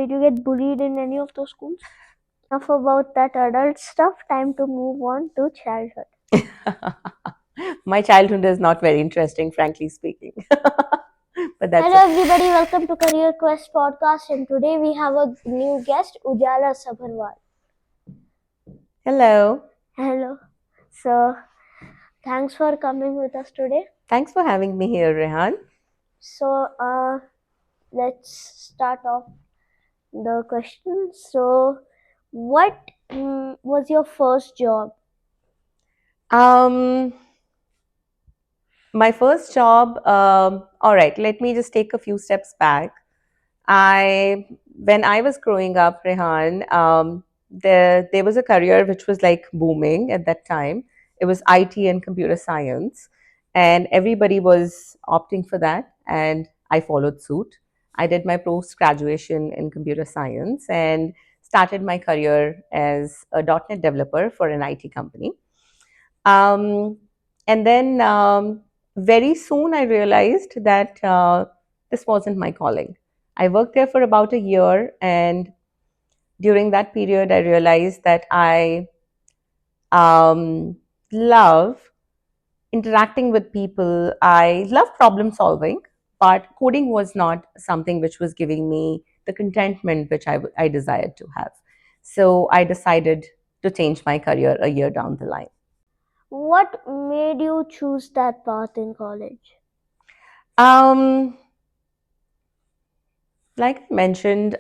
did you get bullied in any of those schools? Enough about that adult stuff. Time to move on to childhood. My childhood is not very interesting, frankly speaking. But that's Hello everybody, welcome to Career Quest podcast, and today we have a new guest, Ujala Sabharwal. Hello. Hello. So, thanks for coming with us today. Thanks for having me here, Hrehaan. So, let's start off the question. So, what was your first job? My first job, all right, let me just take a few steps back. When I was growing up, Rehan, there was a career which was like booming at that time. It was IT and computer science, and everybody was opting for that, and I followed suit. I did my post graduation in computer science and started my career as a .NET developer for an IT company. Um, and then very soon I realized that this wasn't my calling. I worked there for about a year, and during that period, I realized that I love interacting with people. I love problem solving, but coding was not something which was giving me the contentment which I desired to have. So I decided to change my career a year down the line. What made you choose that path in college? Um, like I mentioned,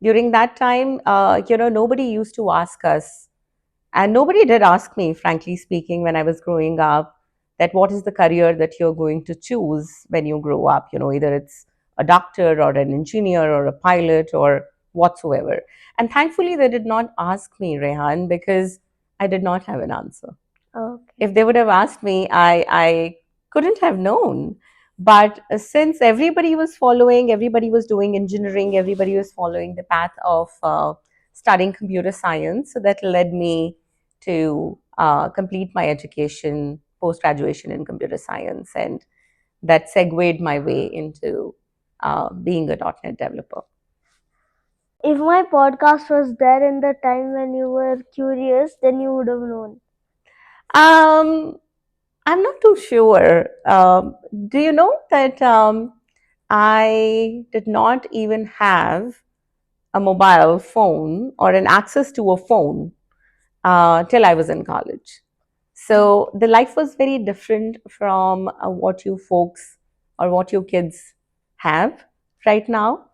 during that time, nobody used to ask us, and nobody did ask me, frankly speaking, when I was growing up, that what is the career that you're going to choose when you grow up. Either it's a doctor or an engineer or a pilot or whatsoever. And thankfully, they did not ask me, Rehan, because I did not have an answer. Okay. If they would have asked me, I couldn't have known. But since everybody was doing engineering, everybody was following the path of studying computer science. So that led me to complete my education, post graduation in computer science. And that segued my way into being a .NET developer. If my podcast was there in the time when you were curious, then you would have known. Um, I'm not too sure. Do you know that I did not even have a mobile phone or an access to a phone till I was in college. So the life was very different from what you folks or what your kids have right now.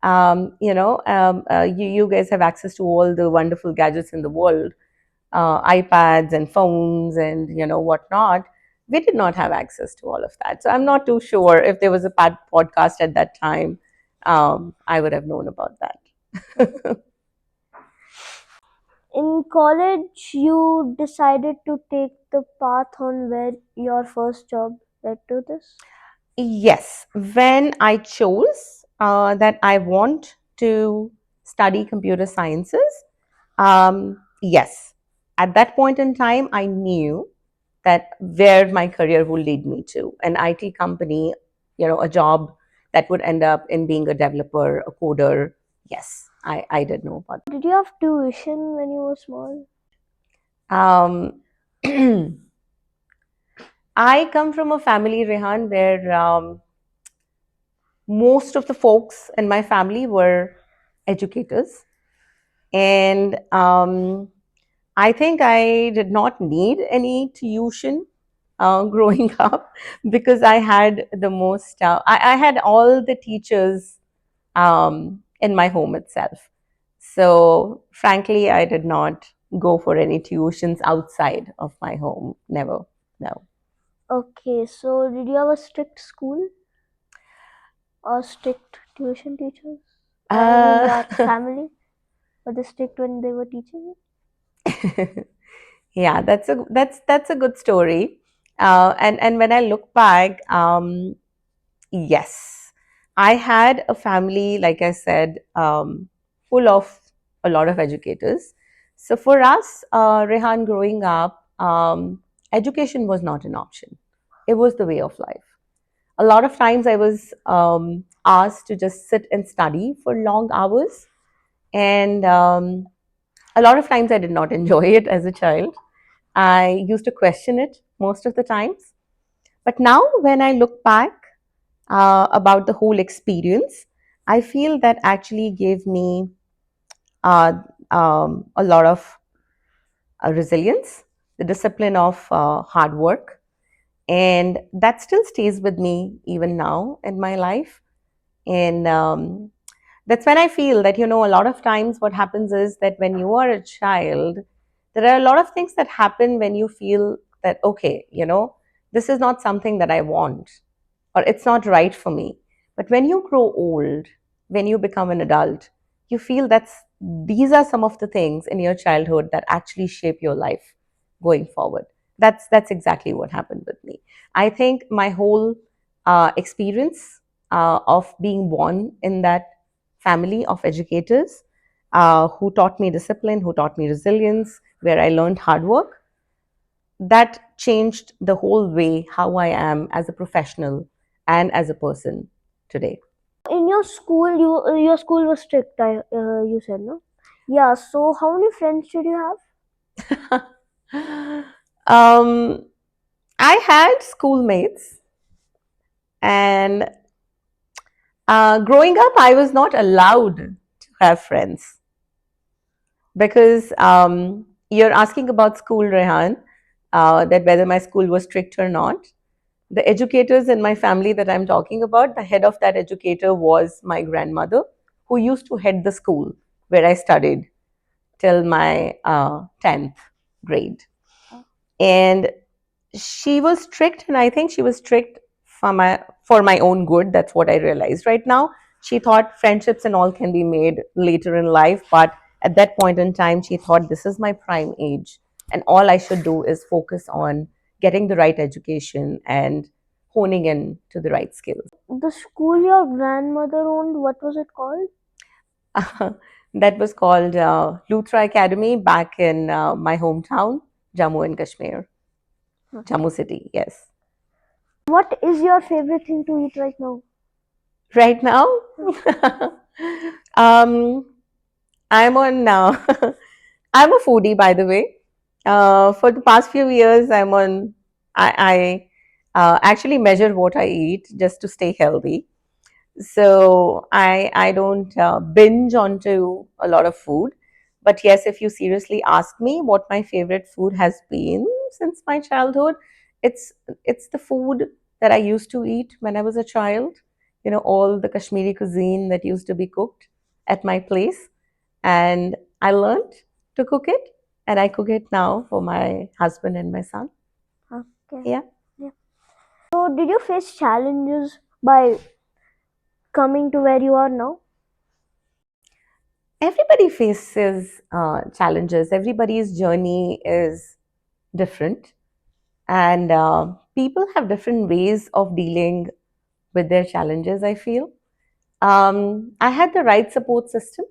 You guys have access to all the wonderful gadgets in the world, iPads and phones and whatnot. We did not have access to all of that. So I'm not too sure if there was a podcast at that time. I would have known about that. In college, you decided to take the path on where your first job led to this? Yes, when I chose that I want to study computer sciences, yes, at that point in time, I knew that where my career would lead me to an IT company, a job that would end up in being a developer, a coder. Yes, I did know about Did you have tuition when you were small? that. I come from a family, Rehan, where most of the folks in my family were educators. And I think I did not need any tuition growing up because I had the most, I had all the teachers in my home itself. So, frankly, I did not go for any tuitions outside of my home. Never. No. Okay, so did you have a strict school or strict tuition teachers? I mean, your Uh, family were they strict when they were teaching yeah, that's a good story. And when I look back, yes, I had a family, like I said, full of a lot of educators. So for us, Rehan, growing up, education was not an option. It was the way of life. A lot of times I was asked to just sit and study for long hours. And a lot of times I did not enjoy it as a child. I used to question it most of the times. But now, when I look back about the whole experience, I feel that actually gave me uh, a lot of resilience, the discipline of hard work, and that still stays with me even now in my life. And that's when I feel that, a lot of times what happens is that when you are a child, there are a lot of things that happen when you feel that, okay, this is not something that I want, or it's not right for me. But when you grow old, when you become an adult, you feel these are some of the things in your childhood that actually shape your life going forward. That's exactly what happened with me. I think my whole experience of being born in that family of educators who taught me discipline, who taught me resilience, where I learned hard work, that changed the whole way how I am as a professional and as a person today. In your school, your school was strict. You said no. Yeah. So how many friends did you have? um, I had schoolmates, and growing up, I was not allowed to have friends because you're asking about school, Rehan, that whether my school was strict or not. The educators in my family that I'm talking about, the head of that educator was my grandmother, who used to head the school where I studied till my 10th grade. And she was strict, and I think she was strict for my own good. That's what I realized right now. She thought friendships and all can be made later in life, but at that point in time, she thought this is my prime age, and all I should do is focus on getting the right education and honing in to the right skills. The school your grandmother owned, what was it called? That was called Luthra Academy back in my hometown, Jammu and Kashmir, Jammu city. Yes. What is your favorite thing to eat right now? Right now, um, I'm on. I'm a foodie, by the way. For the past few years, I'm on. I actually measure what I eat just to stay healthy. So I don't binge onto a lot of food. But yes, if you seriously ask me what my favorite food has been since my childhood, it's it's the food that I used to eat when I was a child. All the Kashmiri cuisine that used to be cooked at my place, and I learned to cook it, and I cook it now for my husband and my son. Okay. Yeah. Yeah. So did you face challenges by coming to where you are now? Everybody faces challenges. Everybody's journey is different, and people have different ways of dealing with their challenges, I feel. I had the right support system.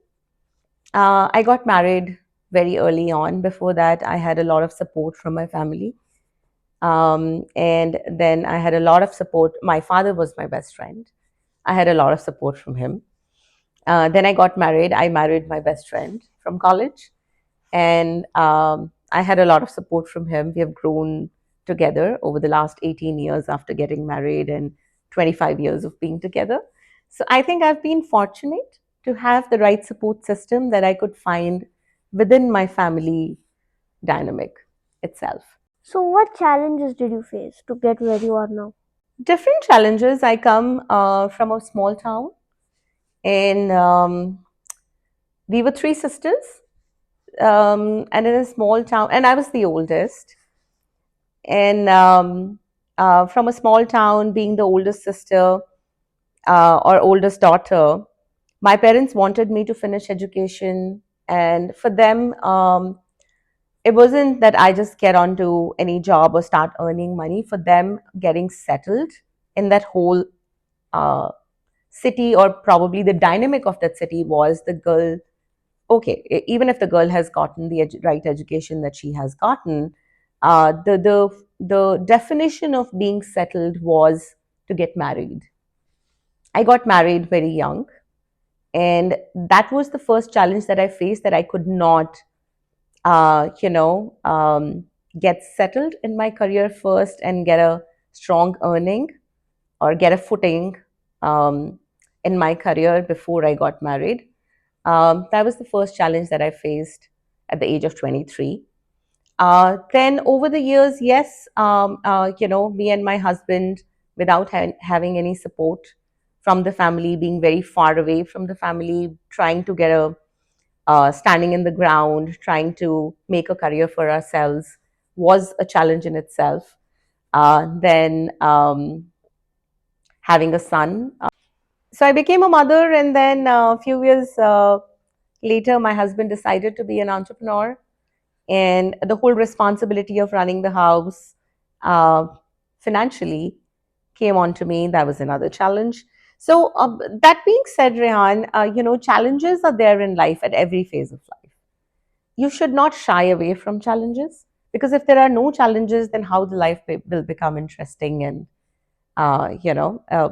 I got married very early on. Before that, I had a lot of support from my family. And then I had a lot of support. My father was my best friend. I had a lot of support from him. Then I got married. I married my best friend from college, and I had a lot of support from him. We have grown together over the last 18 years after getting married and 25 years of being together. So I think I've been fortunate to have the right support system that I could find within my family dynamic itself. So what challenges did you face to get where you are now? Different challenges. I come from a small town, and we were three sisters, and in a small town, and I was the oldest. And from a small town, being the oldest sister or oldest daughter, my parents wanted me to finish education. And for them, it wasn't that I just get onto any job or start earning money. For them, getting settled in that whole uh, city, or probably the dynamic of that city, was the girl. Okay, even if the girl has gotten the right education that she has gotten, the definition of being settled was to get married. I got married very young, and that was the first challenge that I faced, that I could not, uh, you know, um, get settled in my career first and get a strong earning or get a footing um, in my career before I got married. That was the first challenge that I faced at the age of 23. Then over the years, yes, me and my husband, without having any support from the family, being very far away from the family, trying to get a standing in the ground, trying to make a career for ourselves was a challenge in itself. Then having a son. So I became a mother, and then a few years later, my husband decided to be an entrepreneur, and the whole responsibility of running the house uh, financially came onto me. That was another challenge. So that being said, Rehan, challenges are there in life at every phase of life. You should not shy away from challenges, because if there are no challenges, then how the life will become interesting, and uh, you know uh,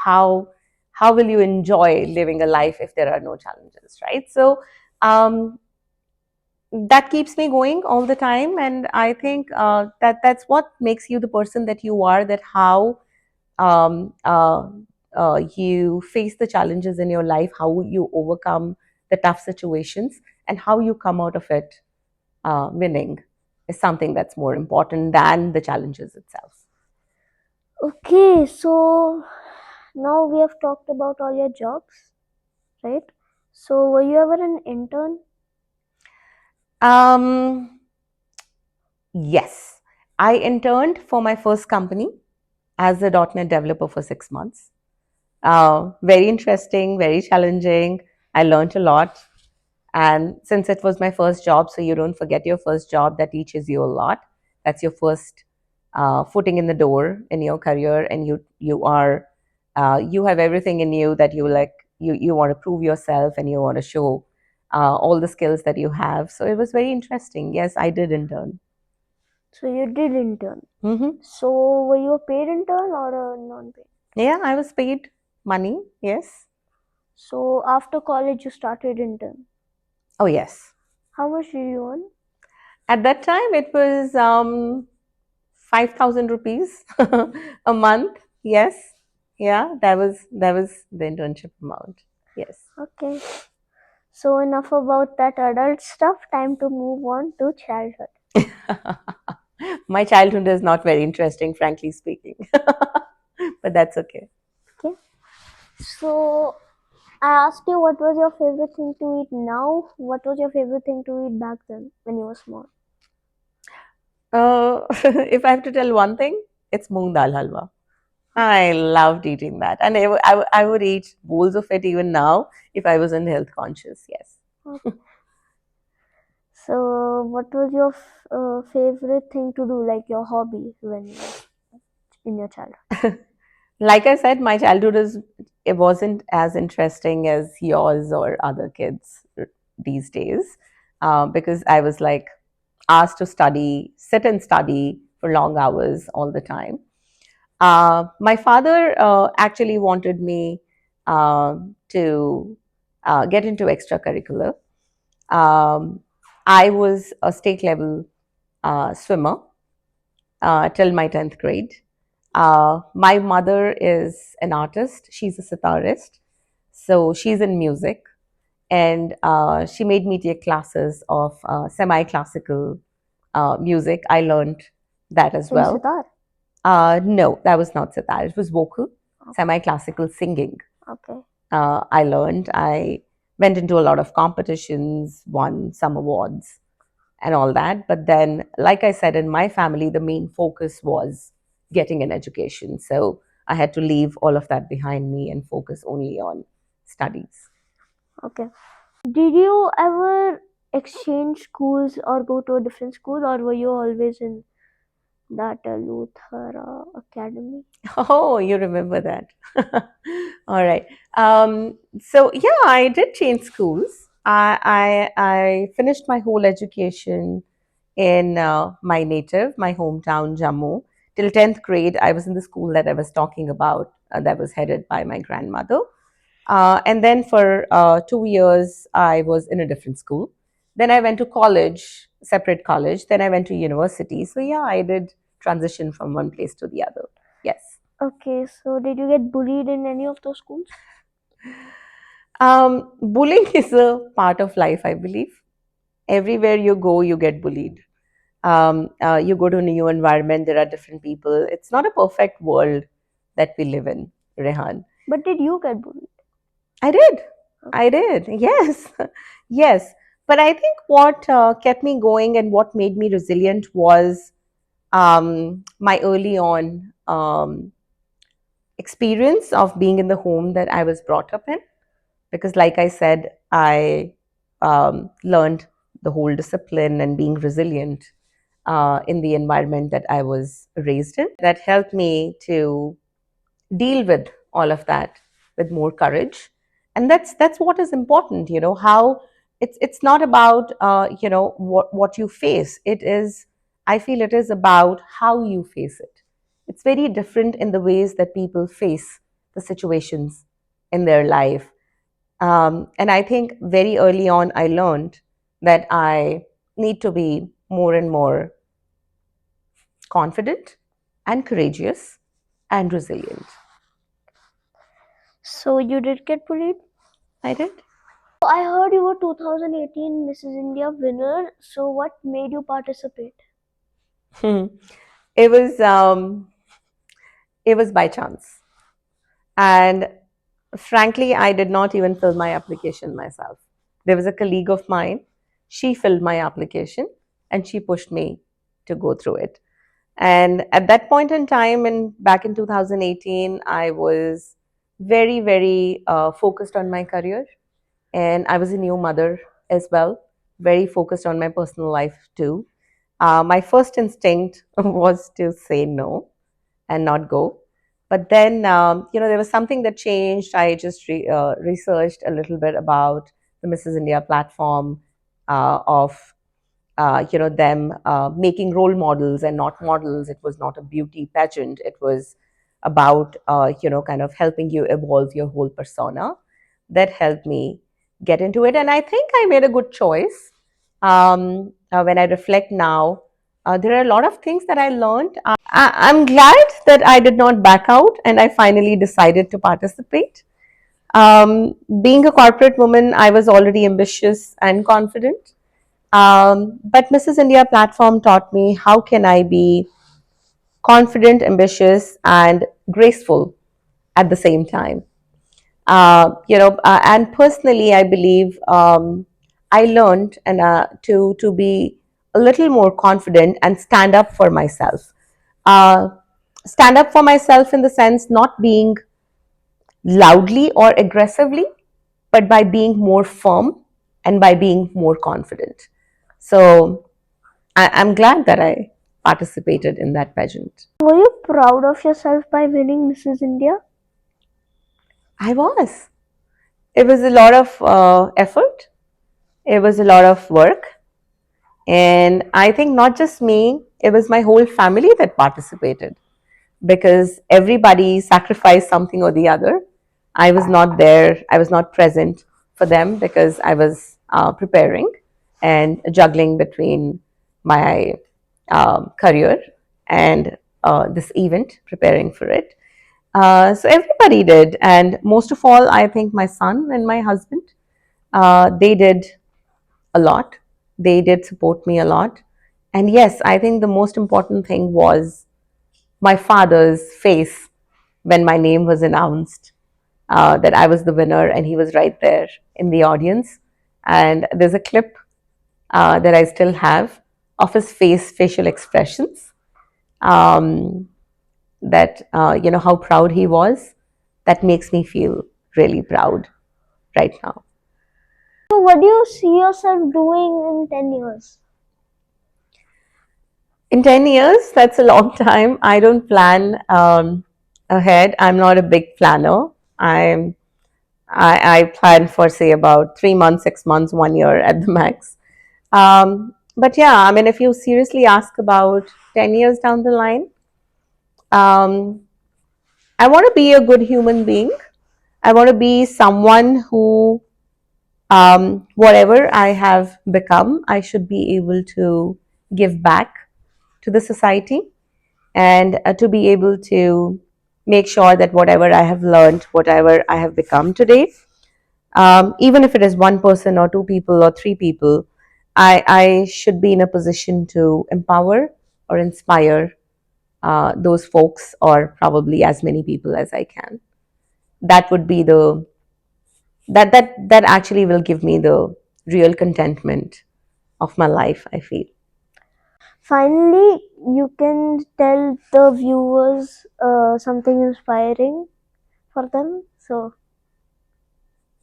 how how will you enjoy living a life if there are no challenges, right? So um, that keeps me going all the time, and I think that's what makes you the person that you are, that how um, uh, you face the challenges in your life, how you overcome the tough situations, and how you come out of it winning is something that's more important than the challenges itself. Okay, so now we have talked about all your jobs, right? So were you ever an intern? um, yes, I interned for my first company as a .NET developer for 6 months. Very interesting, very challenging. I learned a lot. And since it was my first job, so you don't forget your first job, that teaches you a lot. That's your first footing in the door in your career, and you have everything in you that you want to prove yourself, and you want to show all the skills that you have. So it was very interesting. Yes, I did intern. So you did intern. Hmm. So were you a paid intern or a non-paid? Yeah, I was paid money. Yes. So after college you started intern. Oh, yes. How much did you earn? At that time, it was 5,000 rupees a month. Yes. Yeah, that was the internship amount. Yes. Okay. So enough about that adult stuff. Time to move on to childhood. My childhood is not very interesting, frankly speaking, but that's okay. Okay. So I asked you what was your favorite thing to eat now. What was your favorite thing to eat back then when you were small? If I have to tell one thing, it's moong dal halwa. I loved eating that, and I would eat bowls of it even now if I wasn't health conscious. Yes. Okay. So what was your favorite thing to do, like your hobby when you were in your childhood? Like I said, my childhood it wasn't as interesting as yours or other kids these days, because I was like asked to study, sit and study for long hours all the time. My father actually wanted me to get into extracurricular. Um, I was a state level swimmer till my 10th grade. My mother is an artist, she's a sitarist, so she's in music, and she made me take classes of semi classical music. I learned that as In well. sitar. No, that was not sitar, it was vocal, Okay. semi classical singing. Okay. I learned, I went into a lot of competitions, won some awards and all that. But then, like I said, in my family, the main focus was getting an education. So I had to leave all of that behind me and focus only on studies. Okay. Did you ever exchange schools or go to a different school, or were you always in that Luther Academy? Oh, you remember that. All right. So yeah, I did change schools. I finished my whole education in my hometown, Jammu, till 10th grade, I was in the school that I was talking about, that was headed by my grandmother. And then for 2 years, I was in a different school. Then I went to college, separate college. Then I went to university. So, yeah, I did transition from one place to the other. Yes. Okay, so did you get bullied in any of those schools? Bullying is a part of life, I believe. Everywhere you go, you get bullied. You go to a new environment, there are different people. It's not a perfect world that we live in, Rehan. But did you get bullied? I did. I Okay. did. Yes. Yes. But I think what kept me going and what made me resilient was my early on experience of being in the home that I was brought up in. Because, like I said, I learned the whole discipline and being resilient in the environment that I was raised in. That helped me to deal with all of that with more courage, and that's what is important. How it's not about what you face. It is, I feel, it is about how you face it. It's very different in the ways that people face the situations in their life. And I think very early on I learned that I need to be more and more confident and courageous and resilient. So you did get bullied? I did. I heard you were 2018 Mrs. India winner. So what made you participate? Hmm. It was by chance, and frankly, I did not even fill my application myself. There was a colleague of mine. She filled my application, and she pushed me to go through it. And at that point in time, and back in 2018, I was very, very focused on my career, and I was a new mother as well, very focused on my personal life too. My first instinct was to say no and not go. But then, there was something that changed. I just researched a little bit about the Mrs. India platform of them making role models and not models. It was not a beauty pageant. It was about kind of helping you evolve your whole persona. That helped me get into it, and I think I made a good choice. When I reflect now, there are a lot of things that I learned. I'm glad that I did not back out and I finally decided to participate. Being a corporate woman, I was already ambitious and confident. But Mrs. India platform taught me how can I be confident, ambitious, and graceful at the same time. And personally, I believe I learned and to be a little more confident and stand up for myself. Uh, Stand up for myself in the sense not being loudly or aggressively, but by being more firm and by being more confident. So I'm glad that I participated in that pageant. Were you proud of yourself by winning Mrs. India? I was. It was a lot of effort. It was a lot of work. And I think not just me, it was my whole family that participated because everybody sacrificed something or the other. I was not there, I was not present for them because I was preparing and juggling between my career and this event, preparing for it. So everybody did, and most of all, I think my son and my husband, they did a lot. They did support me a lot. And yes, I think the most important thing was my father's face when my name was announced, that I was the winner, and he was right there in the audience. And there's a clip that I still have of his face, facial expressions, um, that, how proud he was. That makes me feel really proud right now. So what do you see yourself doing in 10 years? In 10 years, that's a long time. I don't plan ahead. I'm not a big planner. I plan for, say, about 3 months, 6 months, 1 year at the max. But yeah, I mean, if you seriously ask about 10 years down the line, Um, I want to be a good human being. I want to be someone who, whatever I have become, I should be able to give back to the society, and to be able to make sure that whatever I have learned, whatever I have become today, even if it is one person or two people or three people, I should be in a position to empower or inspire those folks, or probably as many people as I can. That would be the that actually will give me the real contentment of my life, I feel. Finally, you can tell the viewers something inspiring for them. So,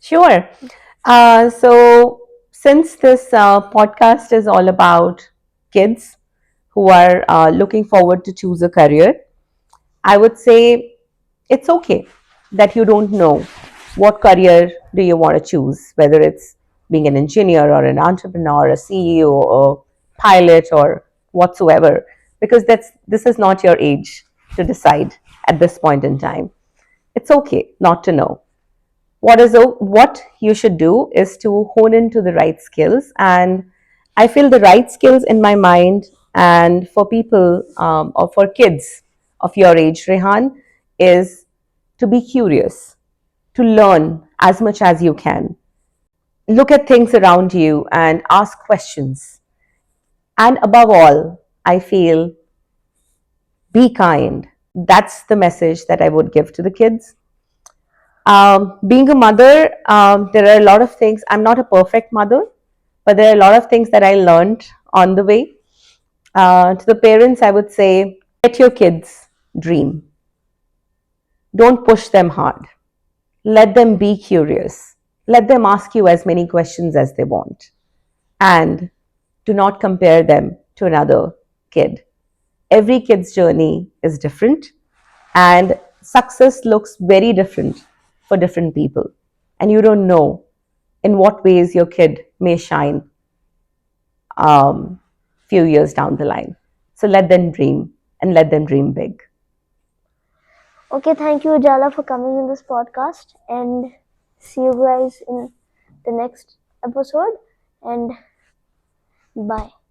Sure. So, since this podcast is all about kids who are looking forward to choose a career, I would say it's okay that you don't know what career do you want to choose, whether it's being an engineer or an entrepreneur, a CEO or pilot or whatsoever, because this is not your age to decide at this point in time. It's okay not to know. What you should do is to hone into the right skills, and I feel the right skills in my mind, and for people, or for kids of your age, Rehan, is to be curious, to learn as much as you can, look at things around you and ask questions, and above all, I feel, be kind. That's the message that I would give to the kids. Being a mother, there are a lot of things. I'm not a perfect mother, but there are a lot of things that I learned on the way. To the parents, I would say, let your kids dream. Don't push them hard. Let them be curious. Let them ask you as many questions as they want. And do not compare them to another kid. Every kid's journey is different, and success looks very different for different people. And you don't know in what ways your kid may shine few years down the line. So let them dream, and let them dream big. okay, thank you, Ujala, for coming in this podcast, and see you guys in the next episode. And bye.